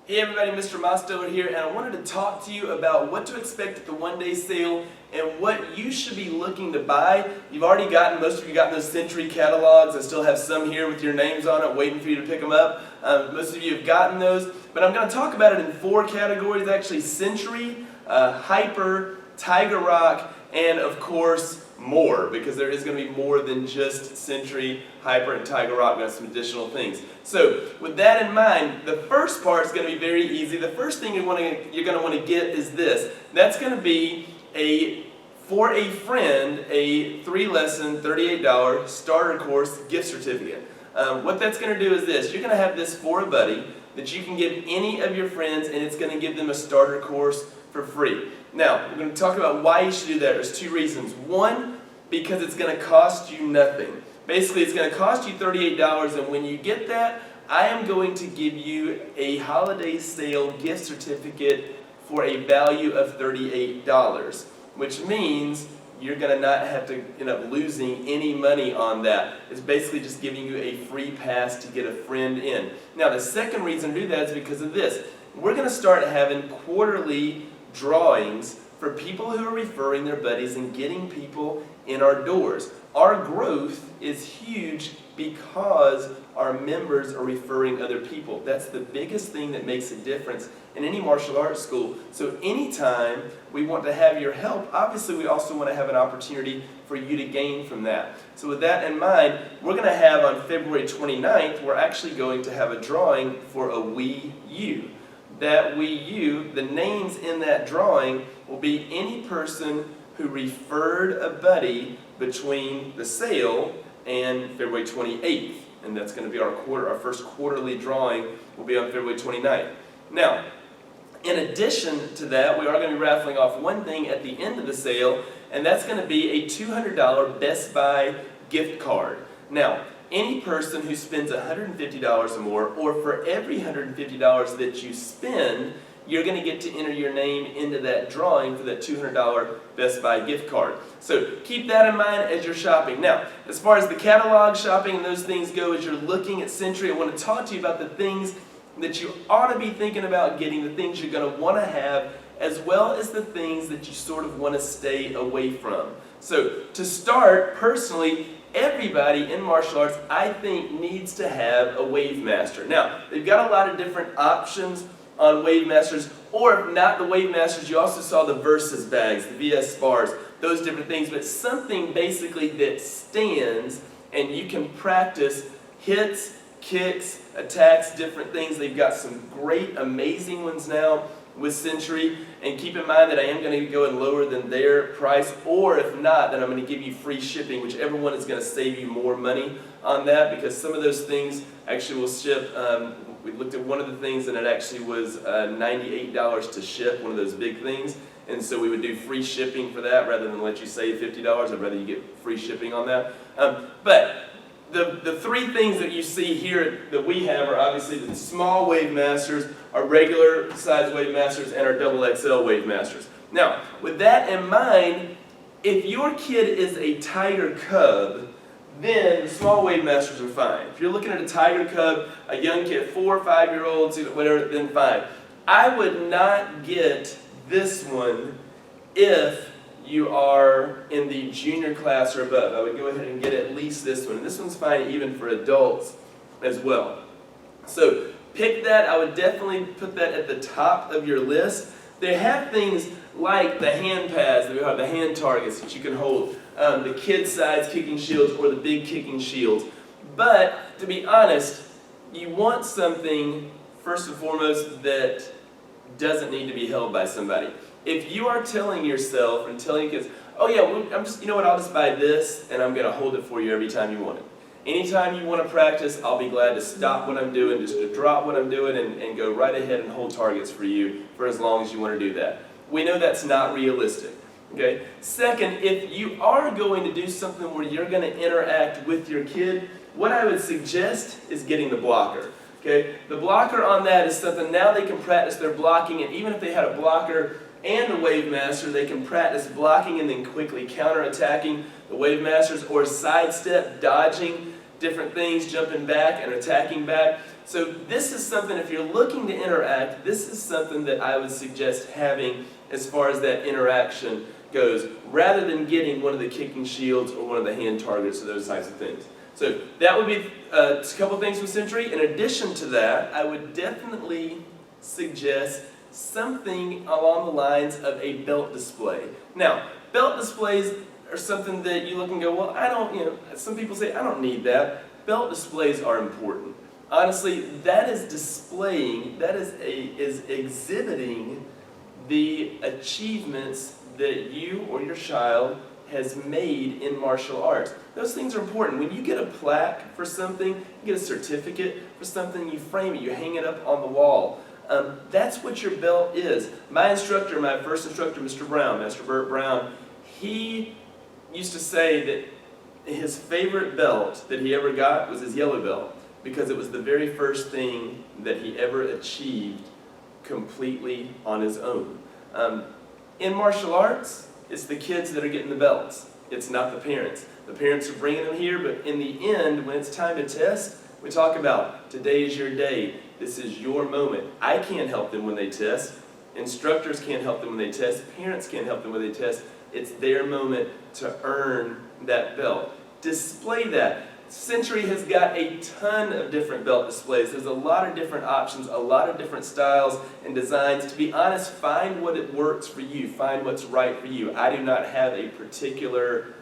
Hey everybody, Mr. Mostover here, and I wanted to talk to you about what to expect at the one-day sale and what you should be looking to buy. Most of you got those Century catalogs. I still have some here with your names on it waiting for you to pick them up. Most of you have gotten those, but I'm going to talk about it in 4 categories actually: Century, Hyper, Tiger Rock, and of course more, because there is going to be more than just Century, Hyper, and Tiger Rock. We've got some additional things. So with that in mind, the first part is going to be very easy. The first thing you're going to want to get is this. That's going to be for a friend, a 3-lesson, $38 starter course gift certificate. What that's going to do is this. You're going to have this for a buddy that you can give any of your friends, and it's going to give them a starter course for free. Now, we're going to talk about why you should do that. There's 2 reasons. One, because it's going to cost you nothing. Basically, it's going to cost you $38, and when you get that, I am going to give you a holiday sale gift certificate for a value of $38, which means you're going to not have to end up losing any money on that. It's basically just giving you a free pass to get a friend in. Now, the second reason to do that is because of this. We're going to start having quarterly drawings for people who are referring their buddies and getting people in our doors. Our growth is huge because our members are referring other people. That's the biggest thing that makes a difference in any martial arts school. So anytime we want to have your help, obviously we also want to have an opportunity for you to gain from that. So with that in mind, we're going to have on February 29th, we're actually going to have a drawing for a Wii U. That Wii U, the names in that drawing will be any person who referred a buddy between the sale and February 28th. And that's going to be our first quarterly drawing will be on February 29th. Now, in addition to that, we are going to be raffling off one thing at the end of the sale, and that's going to be a $200 Best Buy gift card. Now, any person who spends $150 or more, or for every $150 that you spend, you're going to get to enter your name into that drawing for that $200 Best Buy gift card. So keep that in mind as you're shopping. Now, as far as the catalog shopping and those things go, as you're looking at Century, I want to talk to you about the things that you ought to be thinking about getting, the things you're going to want to have, as well as the things that you sort of want to stay away from. So to start, personally, everybody in martial arts, I think, needs to have a Wave Master. Now, they've got a lot of different options on Wave Masters, or if not the Wave Masters, you also saw the Versus bags, the VS spars, those different things, but something basically that stands and you can practice hits, kicks, attacks, different things. They've got some great, amazing ones now with Century, and keep in mind that I am going to go in lower than their price, or if not, then I'm going to give you free shipping, whichever one is going to save you more money on that, because some of those things actually will ship. We looked at one of the things and it actually was $98 to ship, one of those big things, and so we would do free shipping for that rather than let you save $50. I'd rather you get free shipping on that. But the 3 things that you see here that we have are obviously the small Wave Masters, our regular size Wave Masters, and our XXL Wave Masters. Now, with that in mind, if your kid is a Tiger Cub, then the small Wave Masters are fine. If you're looking at a Tiger Cub, a young kid, 4 or 5-year-olds, whatever, then fine. I would not get this one if you are in the junior class or above. I would go ahead and get at least this one. And this one's fine even for adults as well. So pick that. I would definitely put that at the top of your list. They have things like the hand pads, that we have the hand targets that you can hold, the kid-size kicking shields or the big kicking shields. But to be honest, you want something, first and foremost, that doesn't need to be held by somebody. If you are telling yourself and telling your kids, oh yeah, you know what, I'll just buy this and I'm going to hold it for you every time you want it. Anytime you want to practice, I'll be glad to stop what I'm doing, just to drop what I'm doing and go right ahead and hold targets for you for as long as you want to do that. We know that's not realistic. Okay? Second, if you are going to do something where you're going to interact with your kid, what I would suggest is getting the blocker. Okay? The blocker on that is something now they can practice their blocking, and even if they had a blocker and a Wave Master, they can practice blocking and then quickly counter-attacking the Wave Masters, or sidestep, dodging different things, jumping back and attacking back. So this is something, if you're looking to interact, this is something that I would suggest having as far as that interaction goes, rather than getting one of the kicking shields or one of the hand targets or those types of things. So that would be a couple things from Century. In addition to that, I would definitely suggest something along the lines of a belt display. Now, belt displays are something that you look and go, well, I don't, some people say, I don't need that. Belt displays are important. Honestly, that is displaying, that is exhibiting the achievements that you or your child has made in martial arts. Those things are important. When you get a plaque for something, you get a certificate for something, you frame it, you hang it up on the wall. That's what your belt is. My instructor, my first instructor, Mr. Brown, Master Burt Brown, he used to say that his favorite belt that he ever got was his yellow belt, because it was the very first thing that he ever achieved completely on his own. In martial arts, it's the kids that are getting the belts. It's not the parents. The parents are bringing them here, but in the end, when it's time to test, we talk about today is your day. This is your moment. I can't help them when they test. Instructors can't help them when they test. Parents can't help them when they test. It's their moment to earn that belt. Display that. Century has got a ton of different belt displays. There's a lot of different options, a lot of different styles and designs. To be honest, find what it works for you. Find what's right for you. I do not have a particular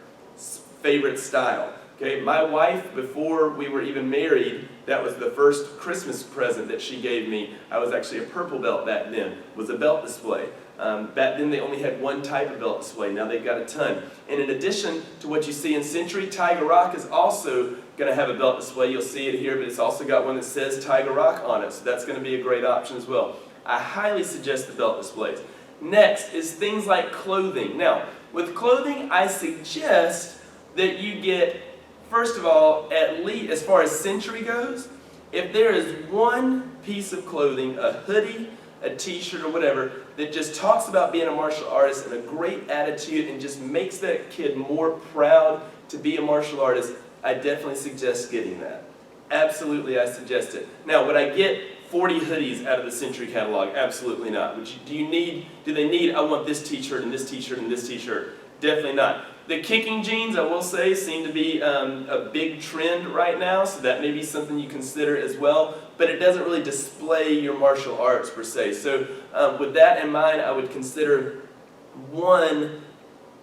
favorite style. Okay, my wife, before we were even married, that was the first Christmas present that she gave me. I was actually a purple belt back then, was a belt display. Back then they only had one type of belt display, now they've got a ton. And in addition to what you see in Century, Tiger Rock is also going to have a belt display. You'll see it here, but it's also got one that says Tiger Rock on it, so that's going to be a great option as well. I highly suggest the belt displays. Next is things like clothing. Now, with clothing, I suggest that you get, first of all, at least as far as Century goes, if there is one piece of clothing, a hoodie, a t-shirt or whatever, that just talks about being a martial artist and a great attitude and just makes that kid more proud to be a martial artist, I definitely suggest getting that. Absolutely, I suggest it. Now, would I get 40 hoodies out of the Century catalog? Absolutely not. Do they need, I want this t-shirt and this t-shirt and this t-shirt? Definitely not. The kicking jeans, I will say, seem to be a big trend right now, so that may be something you consider as well, but it doesn't really display your martial arts per se. So with that in mind, I would consider one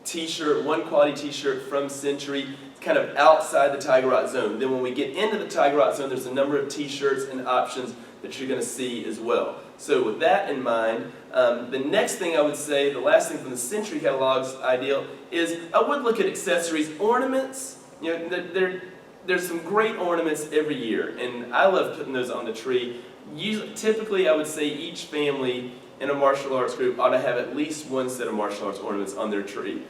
t-shirt, one quality t-shirt from Century, kind of outside the Tiger Rock zone. Then when we get into the Tiger Rock zone, there's a number of t-shirts and options that you're going to see as well. So with that in mind, the next thing I would say, the last thing from the Century catalog's ideal, is I would look at accessories. Ornaments, there's some great ornaments every year, and I love putting those on the tree. Typically, I would say each family in a martial arts group ought to have at least one set of martial arts ornaments on their tree.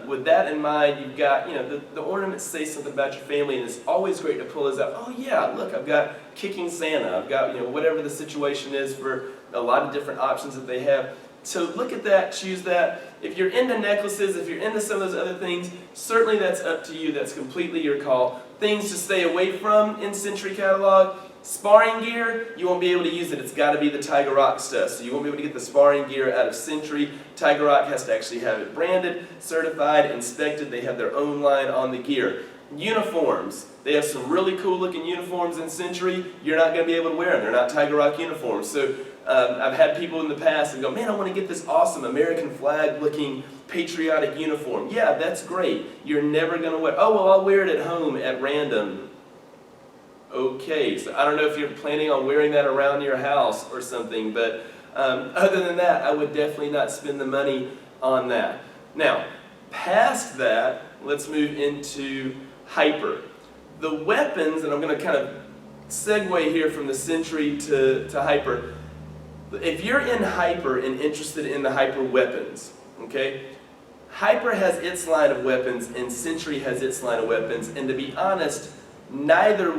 With that in mind, you've got, the ornaments say something about your family, and it's always great to pull those out. Oh yeah, look, I've got Kicking Santa. I've got, whatever the situation is for a lot of different options that they have. So look at that, choose that. If you're into necklaces, if you're into some of those other things, certainly that's up to you. That's completely your call. Things to stay away from in Century catalog. Sparring gear, you won't be able to use it. It's got to be the Tiger Rock stuff. So you won't be able to get the sparring gear out of Century. Tiger Rock has to actually have it branded, certified, inspected. They have their own line on the gear. Uniforms. They have some really cool looking uniforms in Century. You're not going to be able to wear them. They're not Tiger Rock uniforms. So I've had people in the past that go, man, I want to get this awesome American flag looking patriotic uniform. Yeah, that's great. You're never going to wear, oh, well, I'll wear it at home at random. Okay, so I don't know if you're planning on wearing that around your house or something, but other than that, I would definitely not spend the money on that. Now, past that, let's move into Hyper. The weapons, and I'm going to kind of segue here from the Century to Hyper. If you're in Hyper and interested in the Hyper weapons, okay, Hyper has its line of weapons and Century has its line of weapons, and to be honest, neither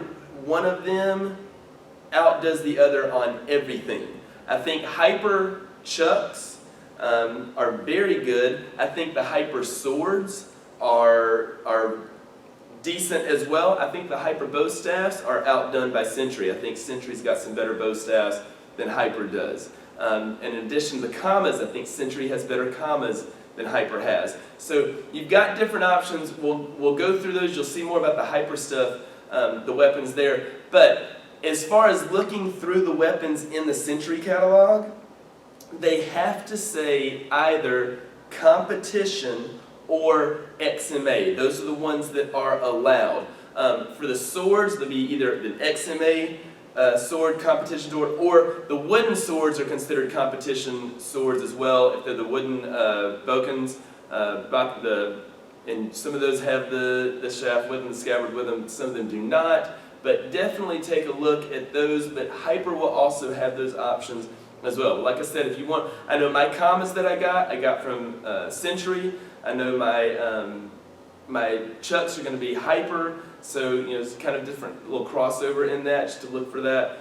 one of them outdoes the other on everything. I think Hyper chucks are very good. I think the Hyper swords are decent as well. I think the Hyper bow staffs are outdone by Century. I think Century's got some better bow staffs than Hyper does. And in addition to the commas, I think Century has better commas than Hyper has. So you've got different options. We'll go through those. You'll see more about the Hyper stuff, the weapons there. But as far as looking through the weapons in the Century catalog, they have to say either competition or XMA. Those are the ones that are allowed. For the swords, they'll be either an XMA sword, competition sword, or the wooden swords are considered competition swords as well. If they're the wooden bokens, and some of those have the shaft with them, the scabbard with them, some of them do not. But definitely take a look at those, but Hyper will also have those options as well. Like I said, if you want, I know my commas that I got from Century. I know my chucks are going to be Hyper, so it's kind of different little crossover in that, just to look for that.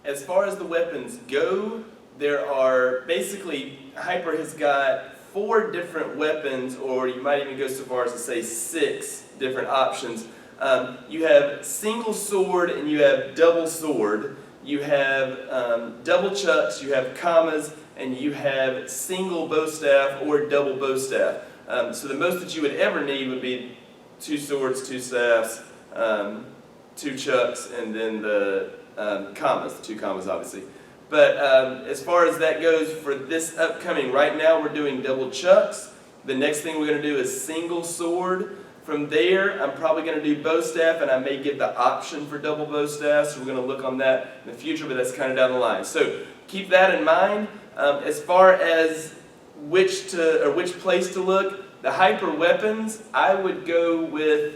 As far as the weapons go, there are basically, Hyper has got 4 different weapons, or you might even go so far as to say 6 different options. You have single sword and you have double sword. You have double chucks, you have commas, and you have single bow staff or double bow staff. So the most that you would ever need would be 2 swords, 2 staffs, 2 chucks, and then the commas, the 2 commas obviously. But as far as that goes for this upcoming, right now we're doing double chucks. The next thing we're going to do is single sword. From there, I'm probably going to do bow staff, and I may give the option for double bow staff, so we're going to look on that in the future, but that's kind of down the line. So keep that in mind. As far as which place to look, the Hyper weapons, I would go with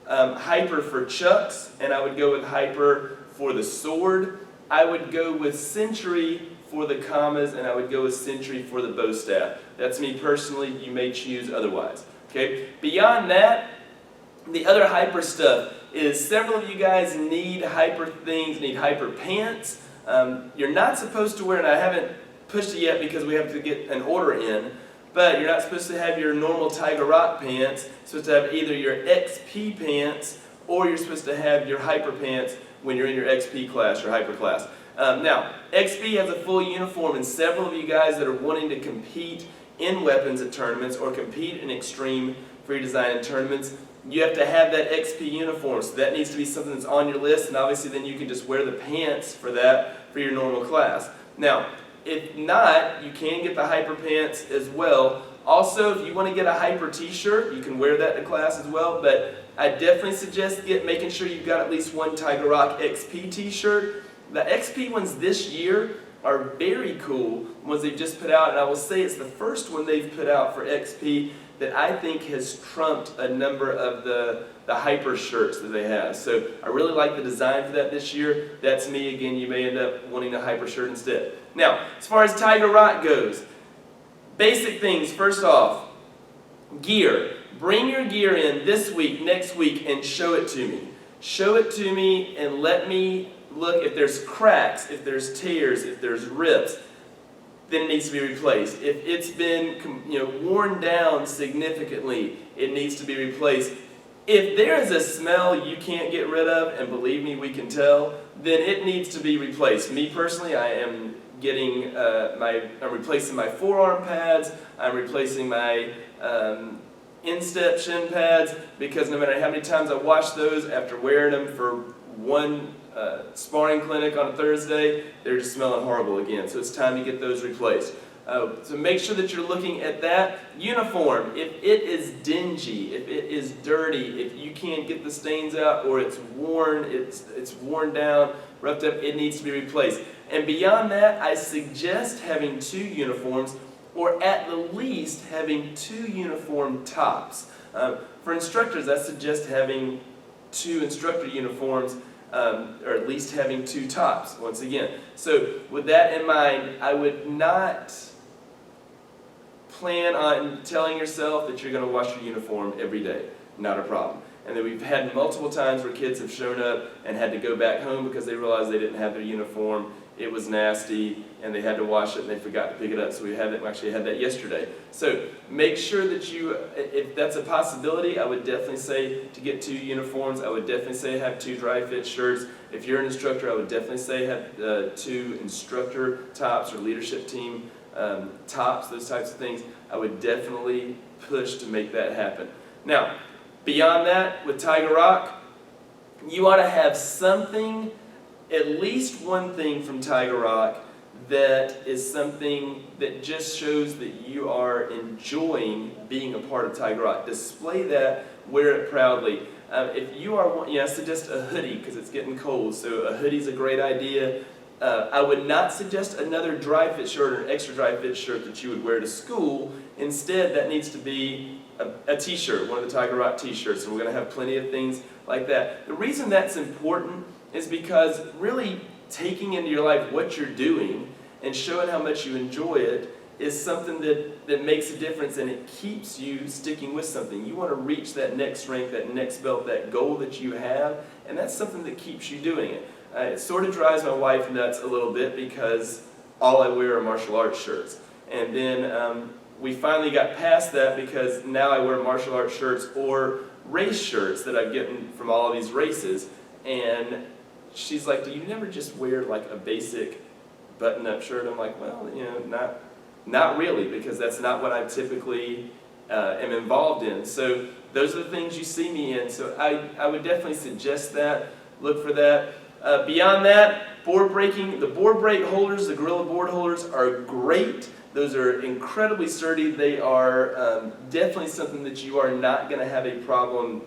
Hyper for chucks, and I would go with Hyper for the sword. I would go with Century for the commas, and I would go with Century for the bow staff. That's me personally. You may choose otherwise. Okay. Beyond that, the other Hyper stuff is several of you guys need Hyper things, need Hyper pants. You're not supposed to wear, and I haven't pushed it yet because we have to get an order in, but you're not supposed to have your normal Tiger Rock pants. You're supposed to have either your XP pants or you're supposed to have your Hyper pants when you're in your XP class or Hyper class. Now, XP has a full uniform, and several of you guys that are wanting to compete in weapons at tournaments or compete in Xtreme free design in tournaments, you have to have that XP uniform. So that needs to be something that's on your list, and obviously then you can just wear the pants for that for your normal class. Now, if not, you can get the Hyper pants as well. Also, if you want to get a Hyper t-shirt, you can wear that to class as well, but I definitely suggest making sure you've got at least one Tiger Rock XP t-shirt. The XP ones this year are very cool, ones they've just put out, and I will say it's the first one they've put out for XP that I think has trumped a number of the Hyper shirts that they have. So I really like the design for that this year. That's me. Again, you may end up wanting a Hyper shirt instead. Now, as far as Tiger Rock goes, basic things. First off, gear. Bring your gear in this week, next week, and show it to me. Show it to me and let me look. If there's cracks, if there's tears, if there's rips, then it needs to be replaced. If it's been worn down significantly, it needs to be replaced. If there is a smell you can't get rid of, and believe me, we can tell, then it needs to be replaced. Me personally, I am getting I'm replacing my forearm pads. I'm replacing my instep shin pads, because no matter how many times I wash those after wearing them for one sparring clinic on a Thursday, they're just smelling horrible again. So it's time to get those replaced. So make sure that you're looking at that. Uniform, if it is dingy, if it is dirty, if you can't get the stains out, or it's worn, it's worn down, roughed up, it needs to be replaced. And beyond that, I suggest having 2 uniforms, or at the least having 2 uniform tops. For instructors, I suggest having 2 instructor uniforms, or at least having 2 tops, once again. So with that in mind, I would not plan on telling yourself that you're going to wash your uniform every day. Not a problem. And then we've had multiple times where kids have shown up and had to go back home because they realized they didn't have their uniform it was nasty and they had to wash it and they forgot to pick it up. So we actually had that yesterday. So make sure that you, if that's a possibility, I would definitely say to get 2 uniforms. I would definitely say have 2 dry fit shirts. If you're an instructor, I would definitely say have 2 instructor tops or leadership team tops, those types of things. I would definitely push to make that happen. Now, beyond that, with Tiger Rock, you ought to have something, at least one thing from Tiger Rock that is something that just shows that you are enjoying being a part of Tiger Rock. Display that, wear it proudly. If you are, I suggest a hoodie because it's getting cold, so a hoodie's a great idea. I would not suggest another dry fit shirt or an extra dry fit shirt that you would wear to school. Instead, that needs to be a t-shirt, one of the Tiger Rock t-shirts, and we're going to have plenty of things like that. The reason that's important is because really taking into your life what you're doing and showing how much you enjoy it is something that makes a difference, and it keeps you sticking with something. You want to reach that next rank, that next belt, that goal that you have, and that's something that keeps you doing it. It sort of drives my wife nuts a little bit because all I wear are martial arts shirts. And then we finally got past that because now I wear martial arts shirts or race shirts that I've gotten from all of these races. And she's like, do you never just wear like a basic button-up shirt? I'm like, well, not really, because that's not what I typically am involved in. So those are the things you see me in. So I would definitely suggest that. Look for that. Beyond that, board breaking. The board break holders, the Gorilla board holders, are great. Those are incredibly sturdy. They are definitely something that you are not going to have a problem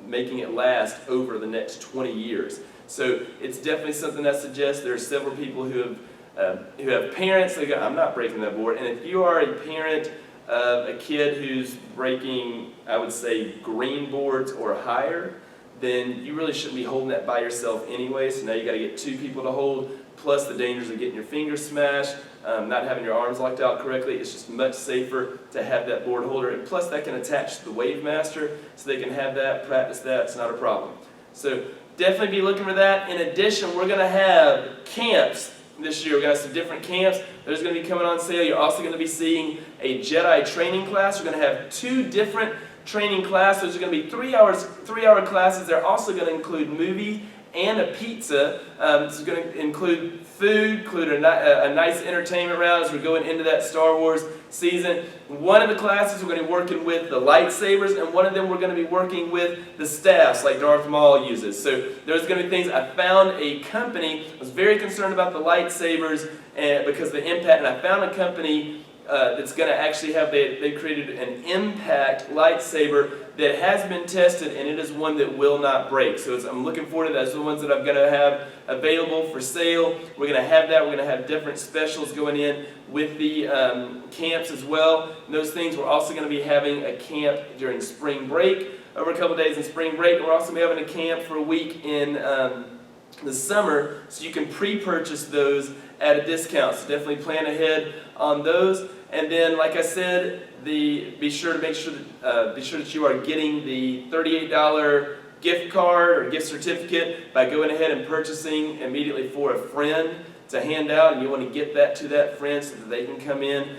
making it last over the next 20 years. So it's definitely something I suggest. There are several people who have parents that go, I'm not breaking that board. And if you are a parent of a kid who's breaking, I would say, green boards or higher, then you really shouldn't be holding that by yourself anyway. So now you got to get 2 people to hold, plus the dangers of getting your fingers smashed, not having your arms locked out correctly. It's just much safer to have that board holder. And plus that can attach to the Wave Master, so they can have that, practice that. It's not a problem. So definitely be looking for that. In addition, we're going to have camps this year. We're going to have some different camps. Those are going to be coming on sale. You're also going to be seeing a Jedi training class. We're going to have 2 different training classes. Those are going to be 3-hour classes. They're also going to include movie and a pizza. It's going to include food, include a nice entertainment round as we're going into that Star Wars season. One of the classes we're going to be working with the lightsabers, and one of them we're going to be working with the staffs like Darth Maul uses. So there's going to be things. I found a company. I was very concerned about the lightsabers because of the impact, and I found a company that's going to actually have, they created an impact lightsaber that has been tested, and it is one that will not break. So I'm looking forward to that. Those are the ones that I'm going to have available for sale. We're going to have that. We're going to have different specials going in with the camps as well. And those things, we're also going to be having a camp during spring break, over a couple days in spring break. And we're also going to be having a camp for a week in the summer, so you can pre-purchase those at a discount. So definitely plan ahead on those. And then, like I said, be sure that you are getting the $38 gift card or gift certificate by going ahead and purchasing immediately for a friend to hand out, and you want to get that to that friend so that they can come in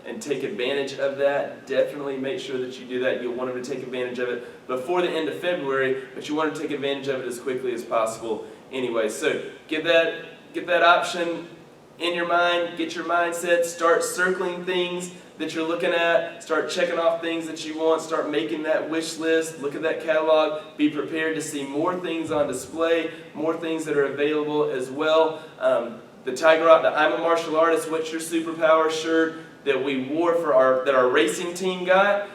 and take advantage of that. Definitely make sure that you do that. You'll want them to take advantage of it before the end of February, but you want to take advantage of it as quickly as possible anyway. So get that option in your mind, get your mindset, start circling things that you're looking at, start checking off things that you want, start making that wish list, look at that catalog, be prepared to see more things on display, more things that are available as well. The Tiger Rock, the I'm a Martial Artist, What's Your Superpower shirt that we wore that our racing team got,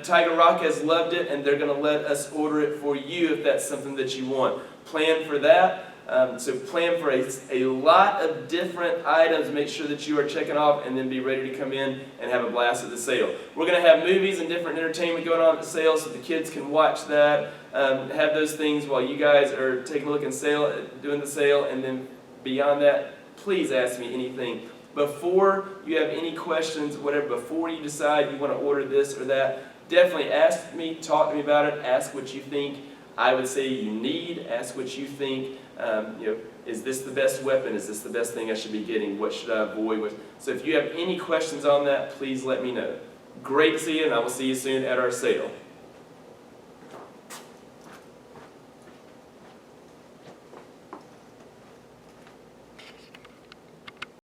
Tiger Rock has loved it, and they're going to let us order it for you if that's something that you want. Plan for that. So plan for a lot of different items. Make sure that you are checking off, and then be ready to come in and have a blast at the sale. We're going to have movies and different entertainment going on at the sale, so the kids can watch that, have those things while you guys are taking a look and doing the sale. And then beyond that, please ask me anything. Before you have any questions, whatever, before you decide you want to order this or that, definitely ask me, talk to me about it, ask what you think I would say you need, ask what you think Is this the best weapon? Is this the best thing I should be getting? What should I avoid? So if you have any questions on that, please let me know. Great to see you, and I will see you soon at our sale.